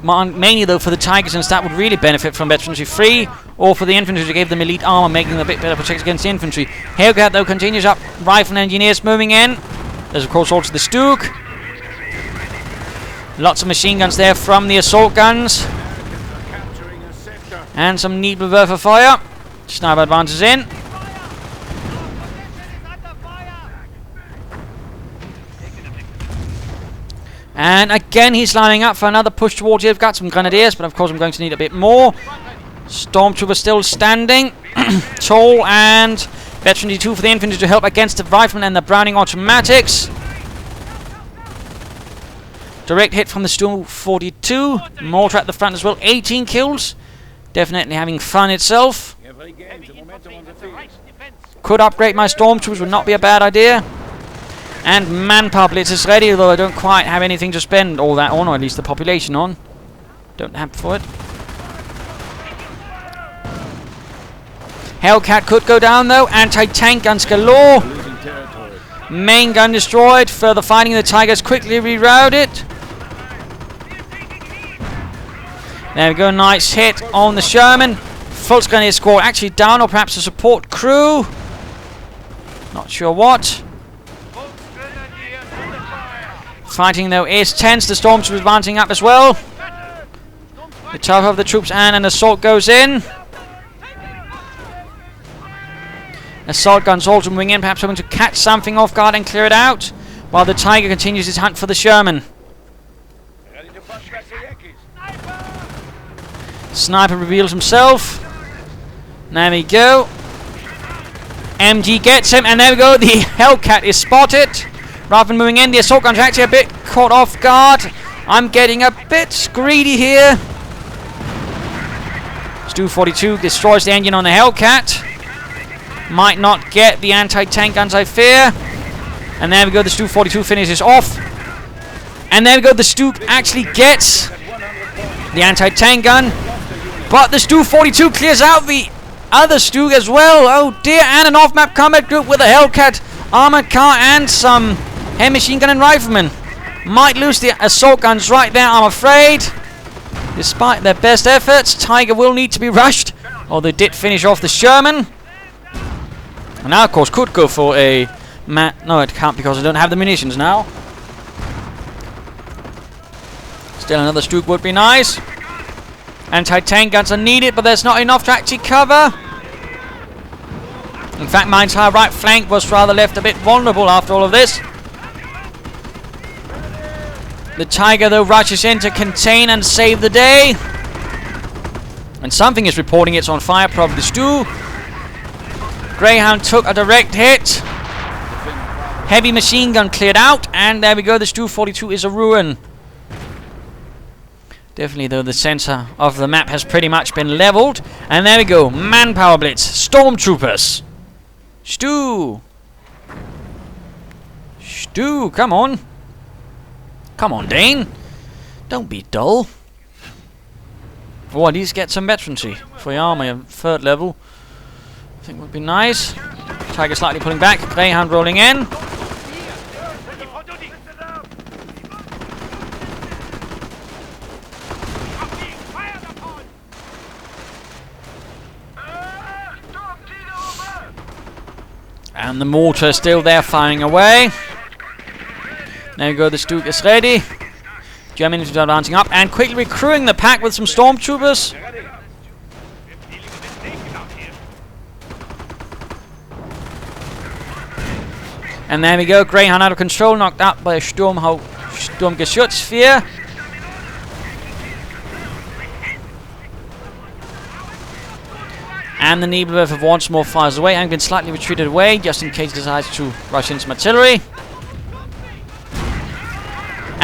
mainly though for the Tigers, since that would really benefit from veterancy 3, or for the infantry to give them elite armor, making them a bit better protected against the infantry. Hellcat though continues up, rifle engineers moving in. There's of course also the Stug. Lots of machine guns there from the assault guns. And some Nebelwerfer fire. Sniper advances in. And again he's lining up for another push towards here. We've got some Grenadiers, but of course I'm going to need a bit more. Stormtrooper still standing. Tall, and Veteran 2 for the infantry to help against the riflemen and the Browning automatics. Direct hit from the Stu 42. Mortar at the front as well. 18 kills. Definitely having fun itself. Could upgrade my Stormtroopers, would not be a bad idea. And manpower blitz is ready, although I don't quite have anything to spend all that on, or at least the population on. Don't have for it. Hellcat could go down though. Anti-tank guns galore. Main gun destroyed. Further fighting, the Tigers quickly rerouted. There we go, nice hit on the Sherman. Fultz Grenadier squad actually down, or perhaps a support crew. Not sure what. Fighting though is tense. The Stormtroopers advancing up as well. The tough of the troops, and an assault goes in. Assault guns also moving in, perhaps hoping to catch something off guard and clear it out, while the Tiger continues his hunt for the Sherman. Sniper reveals himself. There we go. MG gets him, and there we go. The Hellcat is spotted. Rather than moving in, the assault guns are actually a bit caught off guard. I'm getting a bit greedy here. Stu 42 destroys the engine on the Hellcat. Might not get the anti-tank guns, I fear. And there we go, the Stu 42 finishes off. And there we go, the Stu actually gets the anti-tank gun. But the Stu 42 clears out the other Stu as well. Oh dear, and an off-map combat group with a Hellcat armored car and some heavy machine gun and riflemen. Might lose the assault guns right there, I'm afraid. Despite their best efforts, Tiger will need to be rushed. Or they did finish off the Sherman. And now, of course, could go for a... No, it can't because I don't have the munitions now. Still another Stug would be nice. Anti-tank guns are needed, but there's not enough to actually cover. In fact, my entire right flank was rather left a bit vulnerable after all of this. The Tiger, though, rushes in to contain and save the day. And something is reporting it's on fire, probably Stu. Greyhound took a direct hit. Heavy machine gun cleared out, and there we go, the Stu 42 is a ruin. Definitely, though, the center of the map has pretty much been leveled. And there we go, manpower blitz, Stormtroopers. Stu! Stu, come on. Come on, Dane. Don't be dull. Oh, at least get some veterancy for your army at 3rd level. I think would be nice. Tiger slightly pulling back. Greyhound rolling in. And the mortar is still there, firing away. There we go, the Stug is ready. German infantry advancing up and quickly recruiting the pack with some Stormtroopers. And there we go, Greyhound out of control, knocked out by a Sturmgeschützsphere. And the Nebelwerfer once more fires away. I'm been slightly retreated away, just in case he decides to rush in some artillery.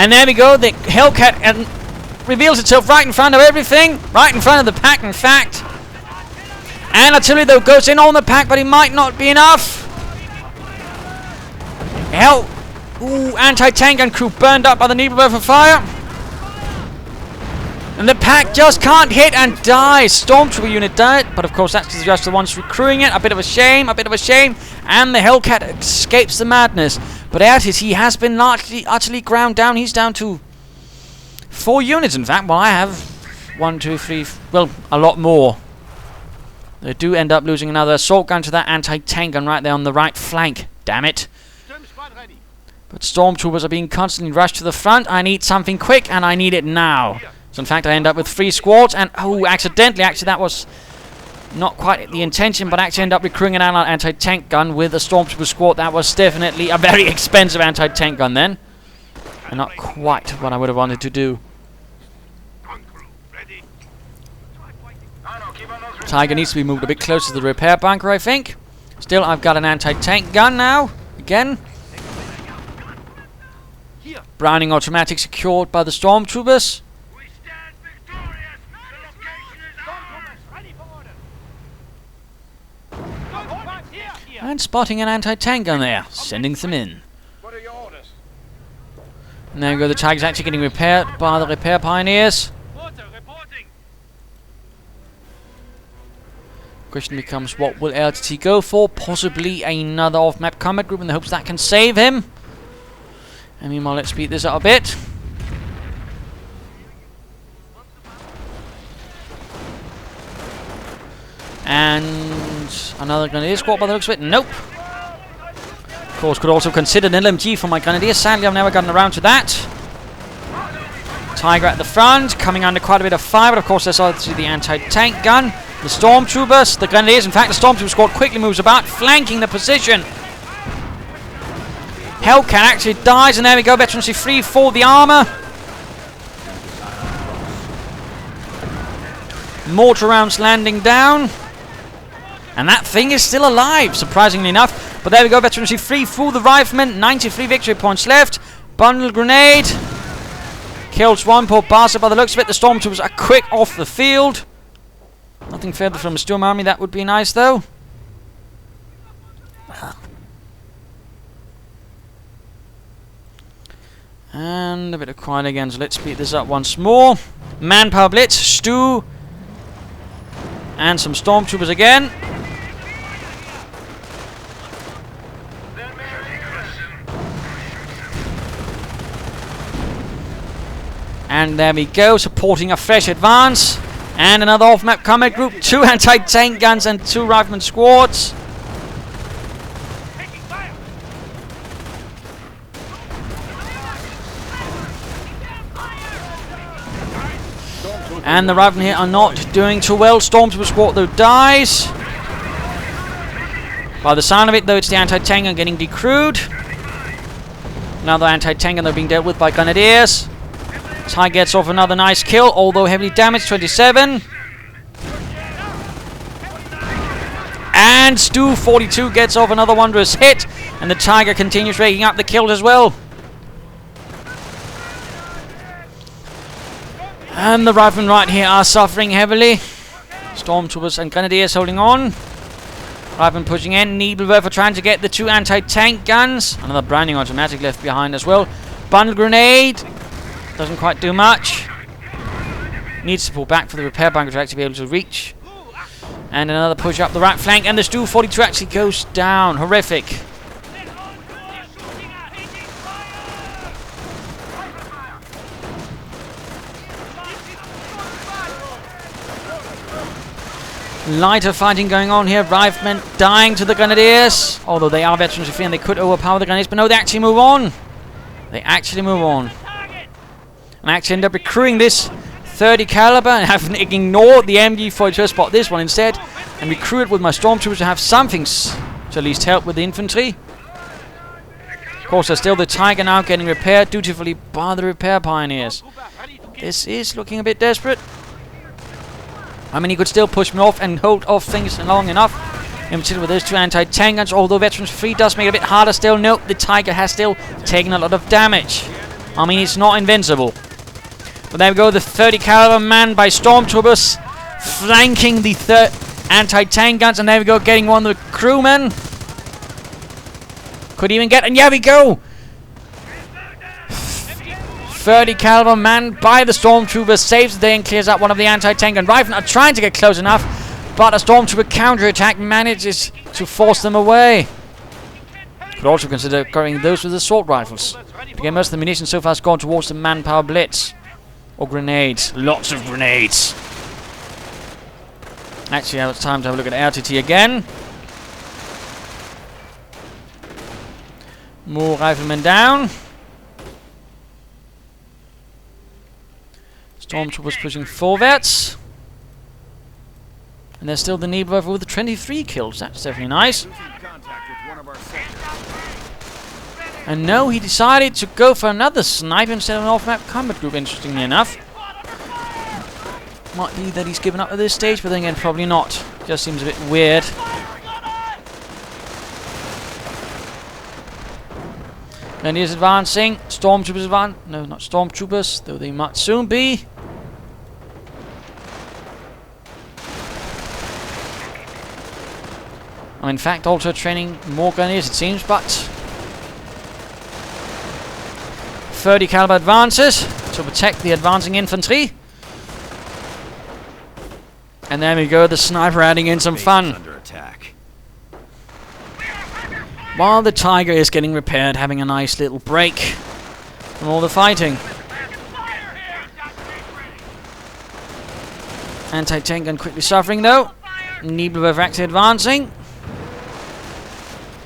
And there we go, the Hellcat reveals itself right in front of everything. Right in front of the pack, in fact. And artillery, though, goes in on the pack, but it might not be enough. Ooh, anti-tank gun crew burned up by the Nebelwerfer fire. And the pack just can't hit and dies. Stormtrooper unit died, but of course that's just the ones recruiting it. A bit of a shame, a bit of a shame. And the Hellcat escapes the madness. But Ertytyyy, he has been largely, utterly ground down. He's down to 4 units, in fact. Well, I have 1, 2, 3, well, a lot more. They do end up losing another assault gun to that anti-tank gun right there on the right flank. Damn it. But Stormtroopers are being constantly rushed to the front. I need something quick, and I need it now. So in fact, I end up with 3 squads, and oh, accidentally, actually that was not quite the intention, but actually end up recruiting an allied anti-tank gun with a Stormtrooper squad. That was definitely a very expensive anti-tank gun then. And not quite what I would have wanted to do. Tiger needs to be moved a bit closer to the repair bunker, I think. Still, I've got an anti-tank gun now. Again. Browning automatic secured by the Stormtroopers. We stand victorious. The location is ours. And spotting an anti-tank gun there. Sending them in. What are your orders? And there we go. The Tiger's actually getting repaired by the repair pioneers. Reporting. Question becomes, what will Ertytyyy go for? Possibly another off-map combat group in the hopes that can save him. And meanwhile, let's speed this up a bit. And another Grenadier squad by the looks of it. Nope. Of course, could also consider an LMG for my Grenadiers. Sadly, I've never gotten around to that. Tiger at the front, coming under quite a bit of fire. But of course, there's obviously the anti-tank gun. The Stormtroopers, the Grenadiers. In fact, the Stormtrooper squad quickly moves about, flanking the position. Hellcat actually dies, and there we go. Veterancy free for the armor. Mortar rounds landing down. And that thing is still alive, surprisingly enough. But there we go. Veterancy free for the riflemen. 93 victory points left. Bundle grenade. Kills one poor bastard by the looks of it. The Stormtroopers are quick off the field. Nothing further from a Storm army. That would be nice, though. And a bit of quiet again, so let's speed this up once more. Manpower blitz, Stu, and some Stormtroopers again. And there we go, supporting a fresh advance. And another off-map combat group, 2 anti-tank guns and 2 rifleman squads. And the riflemen here are not doing too well. Stormtrooper squad, though, dies. By the sound of it, though, it's the anti-tank gun getting decrewed. Another anti-tank gun, they're being dealt with by Grenadiers. Ty gets off another nice kill, although heavily damaged, 27. And Stu, 42, gets off another wondrous hit. And the Tiger continues raking up the kills as well. And the riflemen right here are suffering heavily. Stormtroopers and Grenadiers holding on. Riflemen pushing in. Nebelwerfer trying to get the 2 anti-tank guns. Another Browning automatic left behind as well. Bundle grenade. Doesn't quite do much. Needs to pull back for the repair bunker to actually be able to reach. And another push up the right flank. And the Stu 42 actually goes down. Horrific. Lighter fighting going on here. Riflemen dying to the Grenadiers. Although they are veterans free and they could overpower the Grenadiers. But no, they actually move on. They actually move on. And actually end up recruiting this 30 caliber and have ignored the MG42 to spot this one instead. And recruit with my Stormtroopers to have something to at least help with the infantry. Of course, there's still the Tiger now getting repaired dutifully by the repair pioneers. This is looking a bit desperate. I mean, he could still push me off and hold off things long enough. In particular with those 2 anti-tank guns. Although veterans free does make it a bit harder still. Nope, the Tiger has still taken a lot of damage. I mean, it's not invincible. But there we go, the 30 caliber man by stormtroopers flanking the anti-tank guns, and there we go, getting one of the crewmen. Could even get, and yeah, we go. 30 caliber man by the stormtroopers saves the day and clears out one of the anti-tank and riflemen are trying to get close enough, but a stormtrooper counterattack manages to force them away. Could also consider carrying those with assault rifles. Again, most of the munitions so far has gone towards the manpower blitz. Or grenades. Lots of grenades. Actually, now it's time to have a look at Ertytyyy again. More riflemen down. Stormtroopers pushing forwards. And there's still the Nebula with the 23 kills. That's definitely nice. And no, he decided to go for another snipe instead of an off-map combat group, interestingly enough. Might be that he's given up at this stage, but then again, probably not. Just seems a bit weird. Grenadiers advancing. Stormtroopers advance. No, not stormtroopers, though they might soon be. I'm in fact also training more grenadiers, it seems, but 30 caliber advances to protect the advancing infantry. And there we go, the sniper adding in some fun. While the Tiger is getting repaired, having a nice little break from all the fighting. Anti-tank gun quickly suffering though. Nebula actually advancing.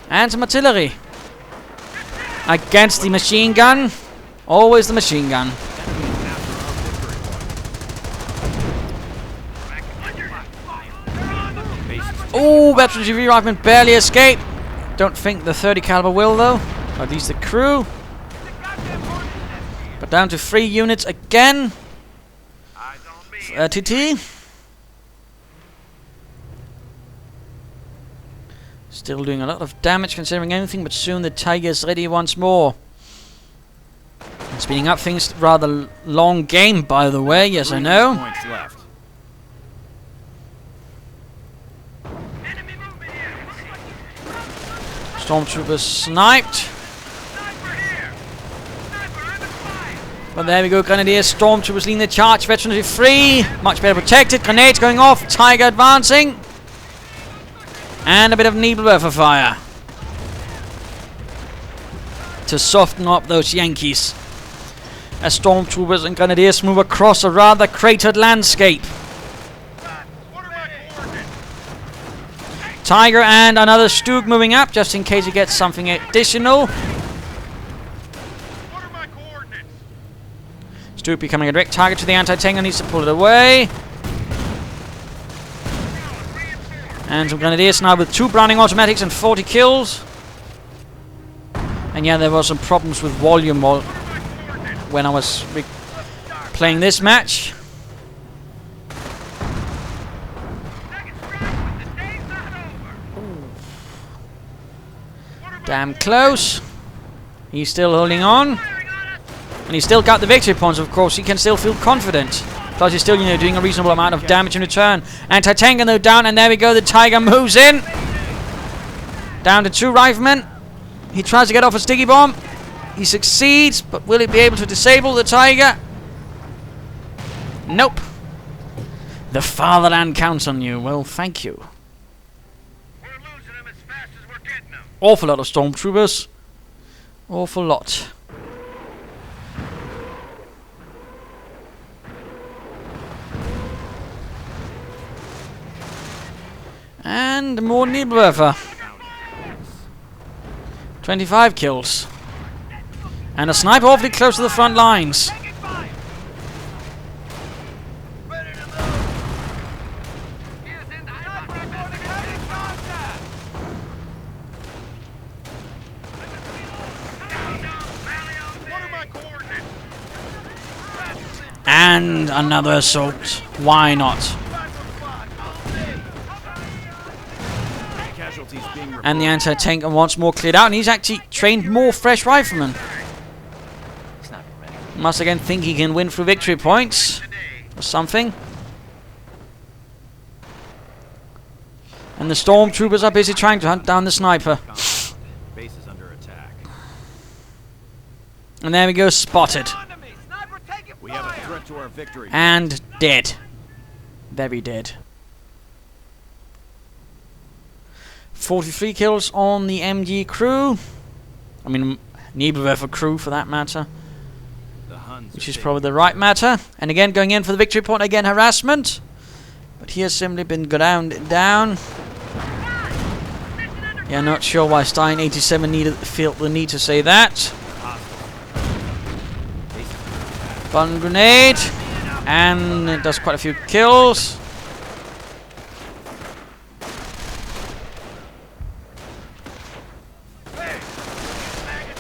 And some artillery. Against the machine gun. Always the machine gun. Oh, veteran GV rifleman barely escaped. Don't think the 30 caliber will though. Or at least the crew. But down to 3 units again. Ertytyyy. Still doing a lot of damage considering anything, but soon the Tiger's ready once more. And speeding up things, rather long game by the way, yes I know. Stormtroopers sniped. But there we go, Grenadiers, Stormtroopers leading the charge, veterans are free, much better protected, grenades going off, Tiger advancing. And a bit of Nebula for fire. To soften up those Yankees. As Stormtroopers and Grenadiers move across a rather cratered landscape. Tiger and another Stug moving up, just in case he gets something additional. Stug becoming a direct target to the anti-tank and needs to pull it away. And some Grenadiers now with 2 Browning automatics and 40 kills. And yeah, there were some problems with volume when I was playing this match. Damn close. He's still holding on. And he's still got the victory points, of course. He can still feel confident. Plus he's still, doing a reasonable amount of damage in return. Anti-tank though down, and there we go. The Tiger moves in. Down to 2 riflemen. He tries to get off a sticky bomb. He succeeds, but will he be able to disable the Tiger? Nope. The fatherland counts on you. Well, thank you. We're losing them as fast as we're getting them. Awful lot of stormtroopers. Awful lot. And more Nebula. 25 kills. And a sniper awfully close to the front lines. And another assault. Why not? And the anti-tank once more cleared out, and he's actually trained more fresh riflemen. Must again think he can win through victory points or something. And the stormtroopers are busy trying to hunt down the sniper. Base is under attack. And there we go, spotted. We have a threat to our victory. And dead. Very dead. 43 kills on the MG crew. I mean, Nieberwerfer crew for that matter. The Huns Which is probably the right matter. And again, going in for the victory point. Again, harassment. But he has simply been ground down. Yeah, not sure why Stein 87 felt the need to say that. Bun grenade. And it does quite a few kills.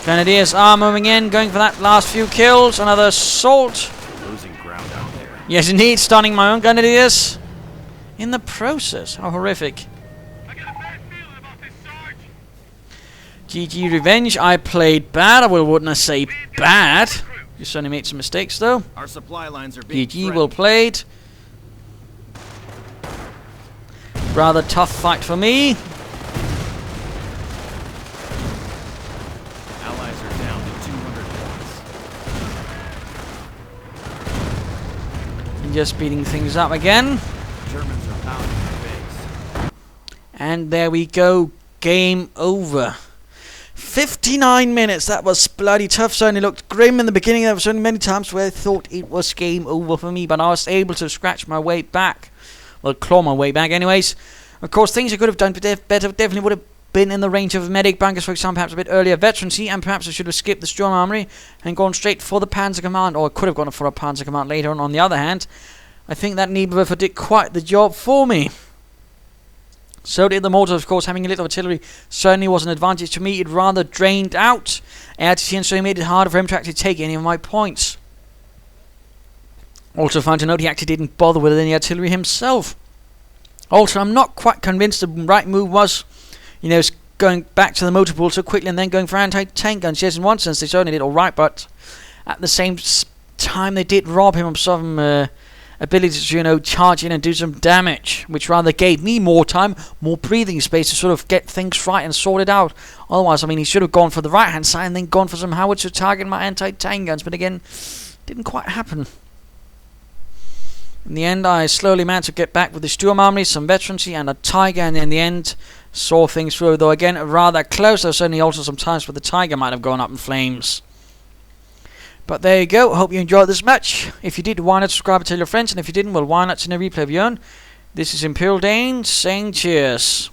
Grenadiers are moving in, going for that last few kills. Another assault. losing ground out there. Yes, indeed, stunning my own Grenadiers. In the process, how horrific. I got a bad feeling about this, Sarge. GG Revenge, I played bad. I wouldn't say bad. You certainly made some mistakes though. Our supply lines are being GG, well played. Rather tough fight for me. Allies are down to 200 points. And just speeding things up again. Germans are pounding the base. And there we go. Game over. 59 minutes. That was bloody tough. Certainly looked grim in the beginning. There were certainly many times where I thought it was game over for me, but I was able to scratch my way back. Well, claw my way back anyways. Of course, things I could have done better definitely would have been in the range of medic bunkers, for example, perhaps a bit earlier veterancy, and perhaps I should have skipped the Sturm Armory and gone straight for the Panzer Command, or I could have gone for a Panzer Command later on the other hand. I think that Nieberwerfer did quite the job for me. So did the mortars, of course. Having a little artillery certainly was an advantage to me. It rather drained out Ertytyyy, and so he made it harder for him to actually take any of my points. Also fun to note, he actually didn't bother with any artillery himself. Also, I'm not quite convinced the right move was, you know, going back to the motor pool so quickly and then going for anti-tank guns. Yes, in one sense they certainly did alright, but at the same time they did rob him of some ability to, you know, charge in and do some damage, which rather gave me more time, more breathing space to sort of get things right and sort it out. Otherwise, I mean, he should have gone for the right hand side and then gone for some howitzer to target my anti-tank guns, but again, didn't quite happen. In the end, I slowly managed to get back with the Sturm Army, some veterancy and a Tiger, and in the end saw things through, though again rather close. There was certainly also some times where the Tiger might have gone up in flames. But there you go. Hope you enjoyed this match. If you did, why not subscribe and tell your friends, and if you didn't, well, why not send a replay of your own. This is ImperialDane saying cheers.